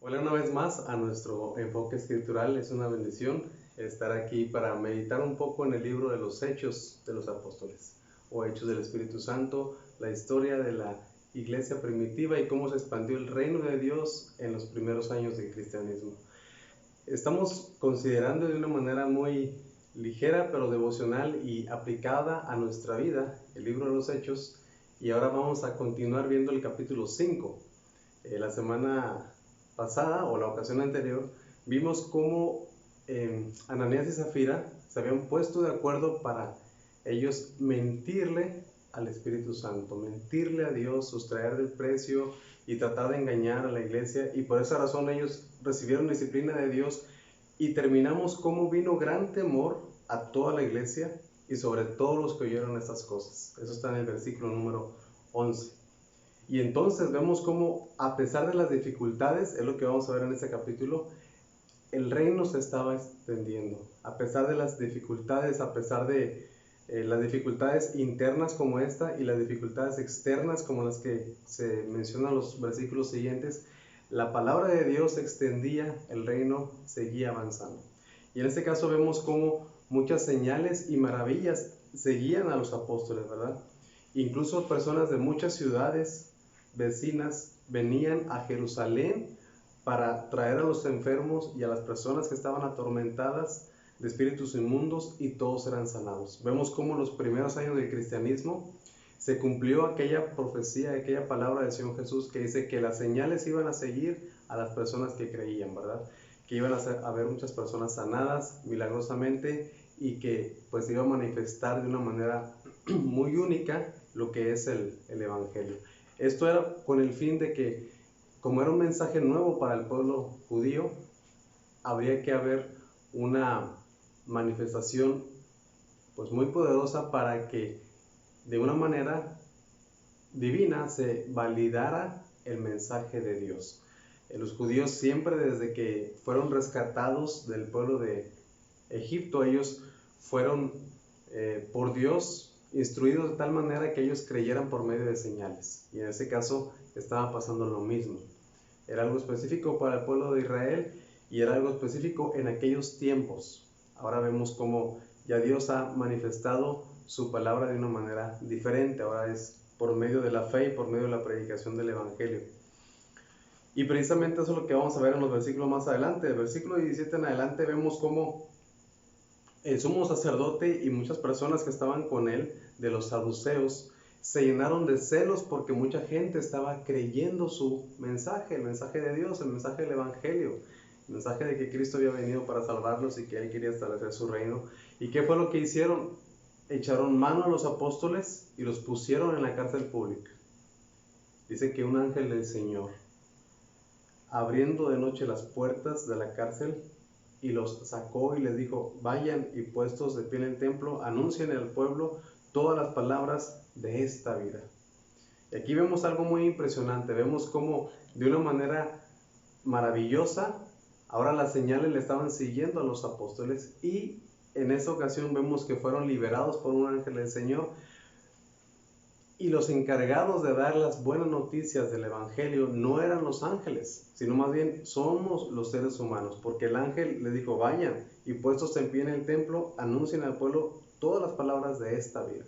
Hola una vez más a nuestro enfoque escritural. Es una bendición estar aquí para meditar un poco en el libro de los Hechos de los Apóstoles o Hechos del Espíritu Santo, la historia de la iglesia primitiva y cómo se expandió el reino de Dios en los primeros años del cristianismo. Estamos considerando de una manera muy ligera pero devocional y aplicada a nuestra vida el libro de los Hechos, y ahora vamos a continuar viendo el capítulo 5. La semana pasada o la ocasión anterior vimos cómo Ananías y Zafira se habían puesto de acuerdo para ellos mentirle al Espíritu Santo, mentirle a Dios, sustraer del precio y tratar de engañar a la iglesia, y por esa razón ellos recibieron disciplina de Dios, y terminamos cómo vino gran temor a toda la iglesia y sobre todos los que oyeron estas cosas. Eso está en el versículo número 11. Y entonces vemos cómo, a pesar de las dificultades, es lo que vamos a ver en este capítulo, el reino se estaba extendiendo. A pesar de las dificultades, a pesar de las dificultades internas como esta y las dificultades externas como las que se mencionan en los versículos siguientes, la palabra de Dios se extendía, el reino seguía avanzando. Y en este caso vemos cómo muchas señales y maravillas seguían a los apóstoles, ¿verdad? Incluso personas de muchas ciudades vecinas venían a Jerusalén para traer a los enfermos y a las personas que estaban atormentadas de espíritus inmundos, y todos eran sanados. Vemos cómo los primeros años del cristianismo se cumplió aquella profecía, aquella palabra del Señor Jesús que dice que las señales iban a seguir a las personas que creían, ¿verdad? Que iban a haber muchas personas sanadas milagrosamente y que pues iba a manifestar de una manera muy única lo que es el Evangelio. Esto era con el fin de que, como era un mensaje nuevo para el pueblo judío, habría que haber una manifestación pues muy poderosa para que de una manera divina se validara el mensaje de Dios. Los judíos siempre, desde que fueron rescatados del pueblo de Egipto, ellos fueron por Dios instruidos de tal manera que ellos creyeran por medio de señales, y en ese caso estaba pasando lo mismo. Era algo específico para el pueblo de Israel y era algo específico en aquellos tiempos. Ahora vemos cómo ya Dios ha manifestado su palabra de una manera diferente. Ahora es por medio de la fe y por medio de la predicación del Evangelio. Y precisamente eso es lo que vamos a ver en los versículos más adelante. Del versículo 17 en adelante vemos cómo el sumo sacerdote y muchas personas que estaban con él, de los saduceos, se llenaron de celos porque mucha gente estaba creyendo su mensaje, el mensaje de Dios, el mensaje del Evangelio, el mensaje de que Cristo había venido para salvarlos y que Él quería establecer su reino. ¿Y qué fue lo que hicieron? Echaron mano a los apóstoles y los pusieron en la cárcel pública. Dice que un ángel del Señor, abriendo de noche las puertas de la cárcel, y los sacó y les dijo: vayan y puestos de pie en el templo, anuncien al pueblo todas las palabras de esta vida. Y aquí vemos algo muy impresionante. Vemos cómo de una manera maravillosa ahora las señales le estaban siguiendo a los apóstoles, y en esta ocasión vemos que fueron liberados por un ángel del Señor. Y los encargados de dar las buenas noticias del Evangelio no eran los ángeles, sino más bien somos los seres humanos, porque el ángel les dijo: vayan y puestos en pie en el templo, anuncien al pueblo todas las palabras de esta vida.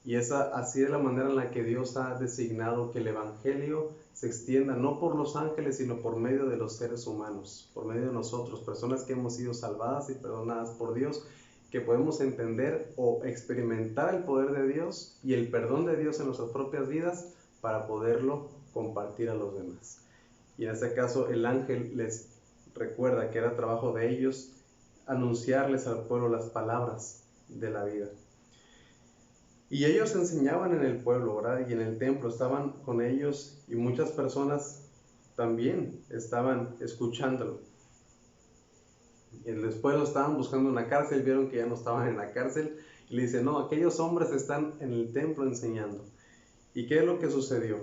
Y así es la manera en la que Dios ha designado que el Evangelio se extienda, no por los ángeles, sino por medio de los seres humanos, por medio de nosotros, personas que hemos sido salvadas y perdonadas por Dios, que podemos entender o experimentar el poder de Dios y el perdón de Dios en nuestras propias vidas para poderlo compartir a los demás. Y en este caso el ángel les recuerda que era trabajo de ellos anunciarles al pueblo las palabras de la vida. Y ellos enseñaban en el pueblo, ¿verdad? Y en el templo estaban con ellos, y muchas personas también estaban escuchándolo. Y después lo estaban buscando en la cárcel, vieron que ya no estaban en la cárcel, y le dicen: no, aquellos hombres están en el templo enseñando. ¿Y qué es lo que sucedió?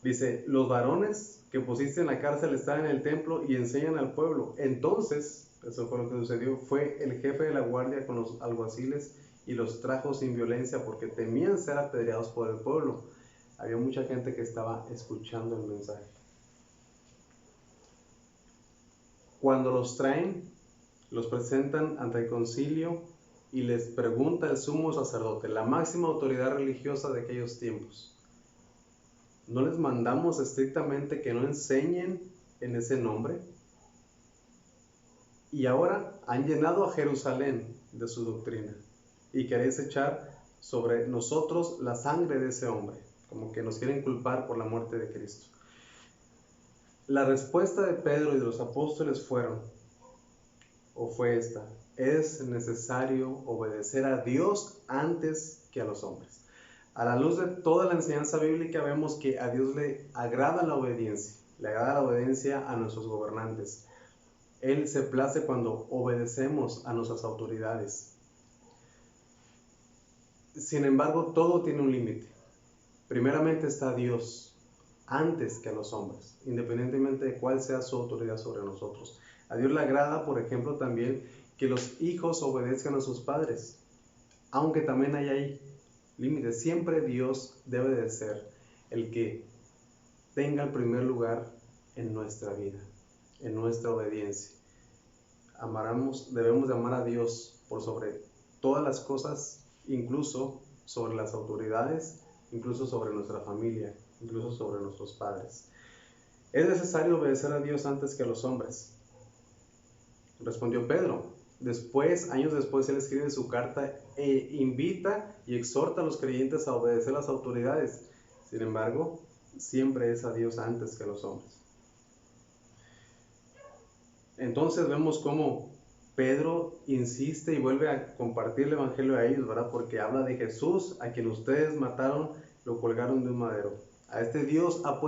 Dice: los varones que pusiste en la cárcel están en el templo y enseñan al pueblo. Entonces, eso fue lo que sucedió, fue el jefe de la guardia con los alguaciles y los trajo sin violencia, porque temían ser apedreados por el pueblo. Había mucha gente que estaba escuchando el mensaje. Cuando los traen, los presentan ante el concilio y les pregunta el sumo sacerdote, la máxima autoridad religiosa de aquellos tiempos: ¿no les mandamos estrictamente que no enseñen en ese nombre? Y ahora han llenado a Jerusalén de su doctrina y queréis echar sobre nosotros la sangre de ese hombre, como que nos quieren culpar por la muerte de Cristo. La respuesta de Pedro y de los apóstoles fue esta: es necesario obedecer a Dios antes que a los hombres. A la luz de toda la enseñanza bíblica vemos que a Dios le agrada la obediencia a nuestros gobernantes. Él se place cuando obedecemos a nuestras autoridades. Sin embargo, todo tiene un límite. Primeramente está Dios, antes que a los hombres, independientemente de cuál sea su autoridad sobre nosotros. A Dios le agrada, por ejemplo, también que los hijos obedezcan a sus padres, aunque también hay ahí límites. Siempre Dios debe de ser el que tenga el primer lugar en nuestra vida, en nuestra obediencia. Debemos de amar a Dios por sobre todas las cosas, incluso sobre las autoridades, incluso sobre nuestra familia, incluso sobre nuestros padres. ¿Es necesario obedecer a Dios antes que a los hombres?, respondió Pedro. Años después, él escribe su carta e invita y exhorta a los creyentes a obedecer a las autoridades. Sin embargo, siempre es a Dios antes que a los hombres. Entonces vemos cómo Pedro insiste y vuelve a compartir el evangelio a ellos, ¿verdad? Porque habla de Jesús, a quien ustedes mataron, lo colgaron de un madero. A este Dios ha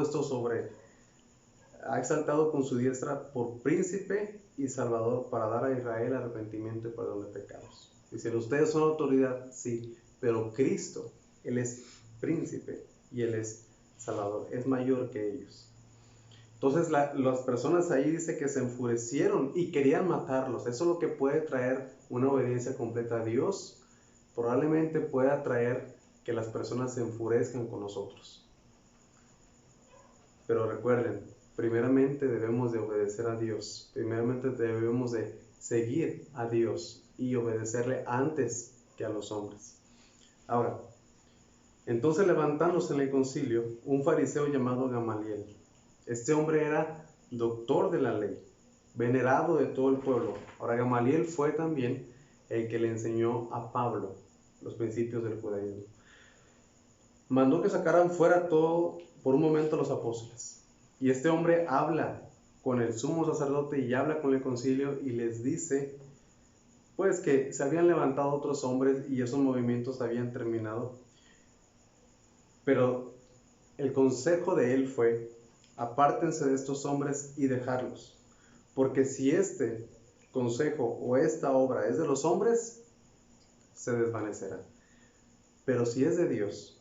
exaltado con su diestra por príncipe y salvador para dar a Israel arrepentimiento y perdón de pecados. Dicen, ustedes son autoridad, sí, pero Cristo, Él es príncipe y Él es salvador, es mayor que ellos. Entonces las personas ahí dice que se enfurecieron y querían matarlos. Eso es lo que puede traer una obediencia completa a Dios. Probablemente pueda traer que las personas se enfurezcan con nosotros. Pero recuerden, primeramente debemos de obedecer a Dios. Primeramente debemos de seguir a Dios y obedecerle antes que a los hombres. Ahora, entonces levantándose en el concilio un fariseo llamado Gamaliel. Este hombre era doctor de la ley, venerado de todo el pueblo. Ahora, Gamaliel fue también el que le enseñó a Pablo los principios del judaísmo. Mandó que sacaran fuera todo por un momento los apóstoles. Y este hombre habla con el sumo sacerdote y habla con el concilio y les dice, pues, que se habían levantado otros hombres y esos movimientos habían terminado. Pero el consejo de él fue: apártense de estos hombres y dejarlos, porque si este consejo o esta obra es de los hombres, se desvanecerá. Pero si es de Dios,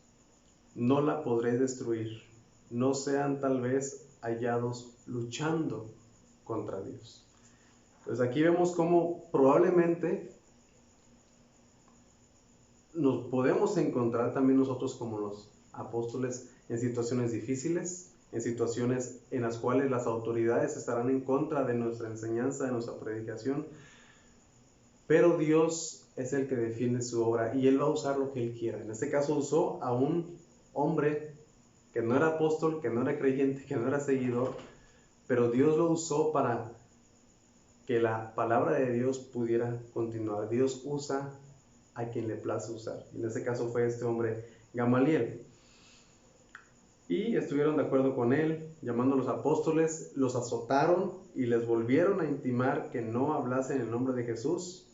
no la podré destruir. No sean tal vez hallados luchando contra Dios. Entonces aquí vemos cómo probablemente nos podemos encontrar también nosotros como los apóstoles en situaciones difíciles, en situaciones en las cuales las autoridades estarán en contra de nuestra enseñanza, de nuestra predicación, pero Dios es el que defiende su obra y Él va a usar lo que Él quiera. En este caso usó a un hombre que no era apóstol, que no era creyente, que no era seguidor, pero Dios lo usó para que la palabra de Dios pudiera continuar. Dios usa a quien le place usar. En este caso fue este hombre Gamaliel. Y estuvieron de acuerdo con él, llamando a los apóstoles, los azotaron y les volvieron a intimar que no hablasen en el nombre de Jesús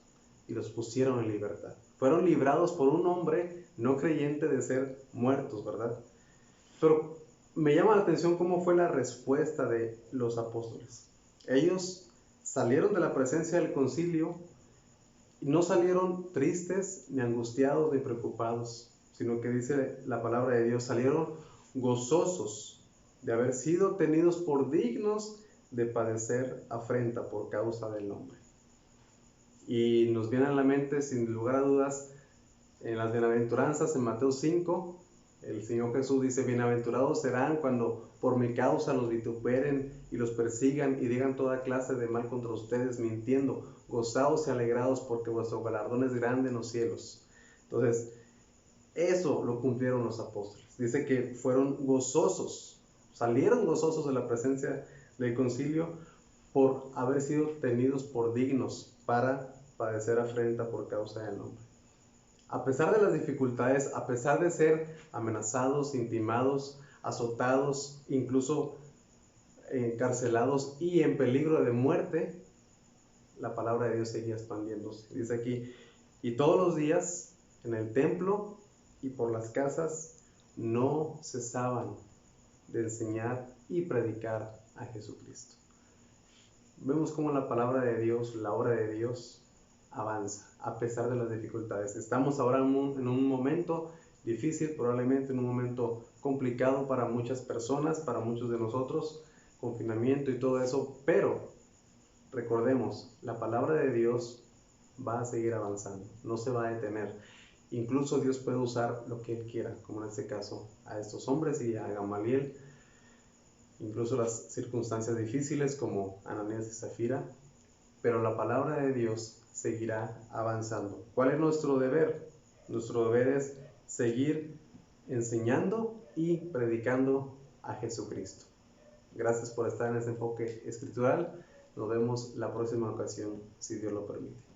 y los pusieron en libertad. Fueron librados por un hombre no creyente de ser muertos, ¿verdad? Pero me llama la atención cómo fue la respuesta de los apóstoles. Ellos salieron de la presencia del concilio y no salieron tristes, ni angustiados, ni preocupados, sino que dice la palabra de Dios, salieron gozosos de haber sido tenidos por dignos de padecer afrenta por causa del nombre. Y nos viene a la mente, sin lugar a dudas, en las bienaventuranzas en Mateo 5, El Señor Jesús dice, bienaventurados serán cuando por mi causa los vituperen y los persigan y digan toda clase de mal contra ustedes mintiendo. Gozaos y alegraos porque vuestro galardón es grande en los cielos. Entonces, eso lo cumplieron los apóstoles. Dice que fueron gozosos, salieron gozosos de la presencia del concilio por haber sido tenidos por dignos para padecer afrenta por causa del nombre. A pesar de las dificultades, a pesar de ser amenazados, intimados, azotados, incluso encarcelados y en peligro de muerte, la palabra de Dios seguía expandiéndose. Dice aquí, y todos los días en el templo y por las casas no cesaban de enseñar y predicar a Jesucristo. Vemos cómo la palabra de Dios, la obra de Dios, avanza a pesar de las dificultades. Estamos ahora en un momento difícil, probablemente en un momento complicado para muchas personas, para muchos de nosotros, confinamiento y todo eso, pero recordemos, la palabra de Dios va a seguir avanzando, no se va a detener. Incluso Dios puede usar lo que Él quiera, como en este caso a estos hombres y a Gamaliel, incluso las circunstancias difíciles como Ananías y Zafira, pero la palabra de Dios seguirá avanzando. ¿Cuál es nuestro deber? Nuestro deber es seguir enseñando y predicando a Jesucristo. Gracias por estar en este enfoque escritural. Nos vemos la próxima ocasión, si Dios lo permite.